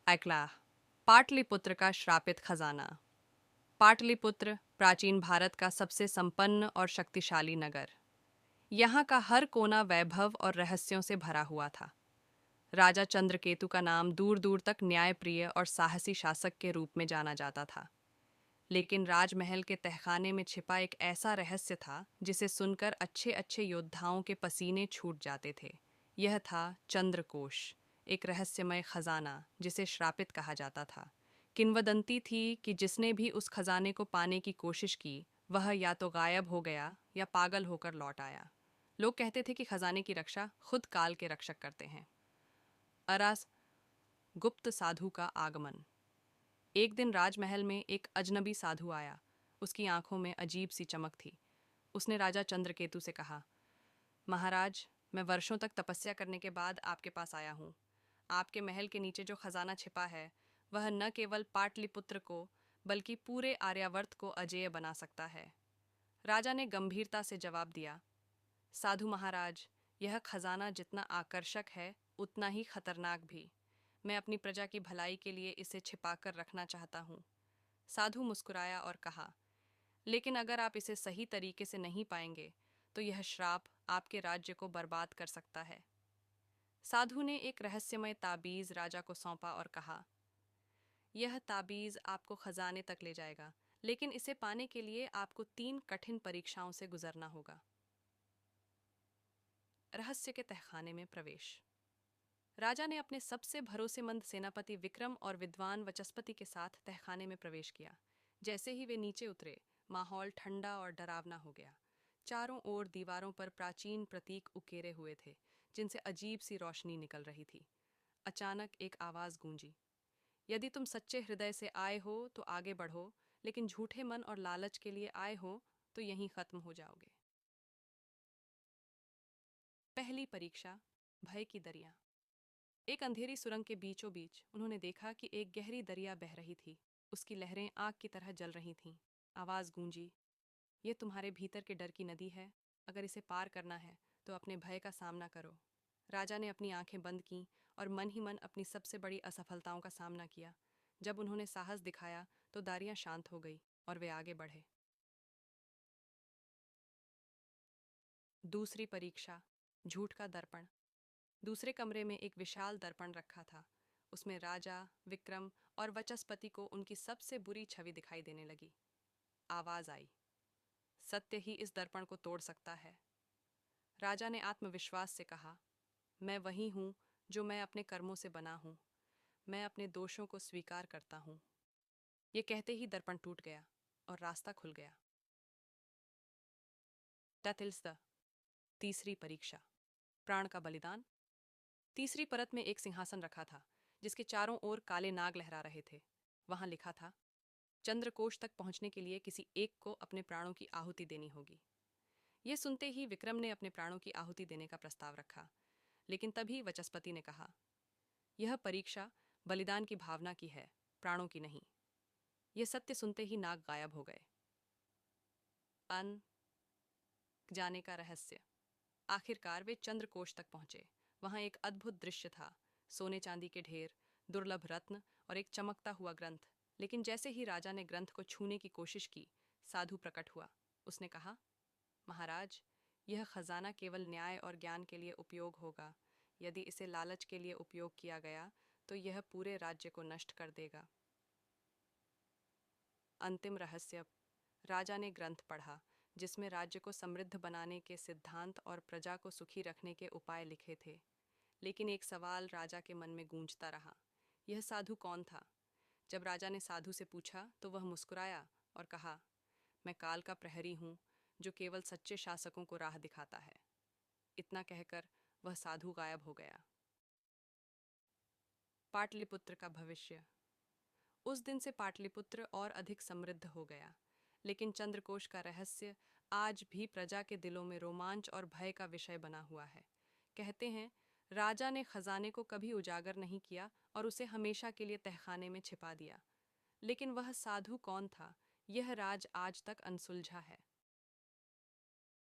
ऐकला पाटलिपुत्र का श्रापित खजाना। पाटलिपुत्र प्राचीन भारत का सबसे संपन्न और शक्तिशाली नगर। यहाँ का हर कोना वैभव और रहस्यों से भरा हुआ था। राजा चंद्रकेतु का नाम दूर दूर तक न्यायप्रिय और साहसी शासक के रूप में जाना जाता था। लेकिन राजमहल के तहखाने में छिपा एक ऐसा रहस्य था जिसे सुनकर अच्छे अच्छे योद्धाओं के पसीने छूट जाते थे। यह था चंद्रकोश, एक रहस्यमय खजाना जिसे श्रापित कहा जाता था। किंवदंती थी कि जिसने भी उस खजाने को पाने की कोशिश की वह या तो गायब हो गया या पागल होकर लौट आया। लोग कहते थे कि खजाने की रक्षा खुद काल के रक्षक करते हैं। अरास गुप्त साधु का आगमन। एक दिन राजमहल में एक अजनबी साधु आया। उसकी आंखों में अजीब सी चमक थी। उसने राजा चंद्रकेतु से कहा, महाराज, मैं वर्षों तक तपस्या करने के बाद आपके पास आया हूँ। आपके महल के नीचे जो खजाना छिपा है वह न केवल पाटलिपुत्र को बल्कि पूरे आर्यावर्त को अजेय बना सकता है। राजा ने गंभीरता से जवाब दिया, साधु महाराज, यह खजाना जितना आकर्षक है उतना ही खतरनाक भी। मैं अपनी प्रजा की भलाई के लिए इसे छिपाकर रखना चाहता हूँ। साधु मुस्कुराया और कहा, लेकिन अगर आप इसे सही तरीके से नहीं पाएंगे तो यह श्राप आपके राज्य को बर्बाद कर सकता है। साधु ने एक रहस्यमय ताबीज राजा को सौंपा और कहा, यह ताबीज आपको खजाने तक ले जाएगा, लेकिन इसे पाने के लिए आपको 3 कठिन परीक्षाओं से गुजरना होगा। रहस्य के तहखाने में प्रवेश। राजा ने अपने सबसे भरोसेमंद सेनापति विक्रम और विद्वान वचस्पति के साथ तहखाने में प्रवेश किया। जैसे ही वे नीचे उतरे, माहौल ठंडा और डरावना हो गया। चारों ओर दीवारों पर प्राचीन प्रतीक उकेरे हुए थे, जिनसे अजीब सी रोशनी निकल रही थी। अचानक एक आवाज गूंजी, यदि तुम सच्चे हृदय से आए हो तो आगे बढ़ो, लेकिन झूठे मन और लालच के लिए आए हो तो यहीं खत्म हो जाओगे। पहली परीक्षा, भय की दरिया। एक अंधेरी सुरंग के बीचों बीच उन्होंने देखा कि एक गहरी दरिया बह रही थी। उसकी लहरें आग की तरह जल रही थीं। आवाज गूंजी, ये तुम्हारे भीतर के डर की नदी है। अगर इसे पार करना है तो अपने भय का सामना करो। राजा ने अपनी आंखें बंद कीं और मन ही मन अपनी सबसे बड़ी असफलताओं का सामना किया। जब उन्होंने साहस दिखाया तो दारियां शांत हो गई और वे आगे बढ़े। दूसरी परीक्षा, झूठ का दर्पण। दूसरे कमरे में एक विशाल दर्पण रखा था। उसमें राजा, विक्रम और वचस्पति को उनकी सबसे बुरी छवि दिखाई देने लगी। आवाज आई, सत्य ही इस दर्पण को तोड़ सकता है। राजा ने आत्मविश्वास से कहा, मैं वही हूं जो मैं अपने कर्मों से बना हूं। मैं अपने दोषों को स्वीकार करता हूं। ये कहते ही दर्पण टूट गया और रास्ता खुल गया। टथिल्स, तीसरी परीक्षा, प्राण का बलिदान। तीसरी परत में एक सिंहासन रखा था जिसके चारों ओर काले नाग लहरा रहे थे। वहां लिखा था, चंद्रकोश तक पहुंचने के लिए किसी एक को अपने प्राणों की आहुति देनी होगी। यह सुनते ही विक्रम ने अपने प्राणों की आहुति देने का प्रस्ताव रखा, लेकिन तभी वचस्पति ने कहा, यह परीक्षा बलिदान की भावना की है, प्राणों की नहीं। यह सत्य सुनते ही नाग गायब हो गए। अन जाने का रहस्य। आखिरकार वे चंद्रकोश तक पहुंचे। वहां एक अद्भुत दृश्य था, सोने चांदी के ढेर, दुर्लभ रत्न और एक चमकता हुआ ग्रंथ। लेकिन जैसे ही राजा ने ग्रंथ को छूने की कोशिश की, साधु प्रकट हुआ। उसने कहा, महाराज, यह खजाना केवल न्याय और ज्ञान के लिए उपयोग होगा। यदि इसे लालच के लिए उपयोग किया गया तो यह पूरे राज्य को नष्ट कर देगा। अंतिम रहस्य। राजा ने ग्रंथ पढ़ा जिसमें राज्य को समृद्ध बनाने के सिद्धांत और प्रजा को सुखी रखने के उपाय लिखे थे। लेकिन एक सवाल राजा के मन में गूंजता रहा, यह साधु कौन था? जब राजा ने साधु से पूछा तो वह मुस्कुराया और कहा, मैं काल का प्रहरी हूँ जो केवल सच्चे शासकों को राह दिखाता है। इतना कहकर वह साधु गायब हो गया। पाटलिपुत्र का भविष्य। उस दिन से पाटलिपुत्र और अधिक समृद्ध हो गया, लेकिन चंद्रकोश का रहस्य आज भी प्रजा के दिलों में रोमांच और भय का विषय बना हुआ है। कहते हैं, राजा ने खजाने को कभी उजागर नहीं किया और उसे हमेशा के लिए तहखाने में छिपा दिया। लेकिन वह साधु कौन था, यह राज आज तक अनसुलझा है।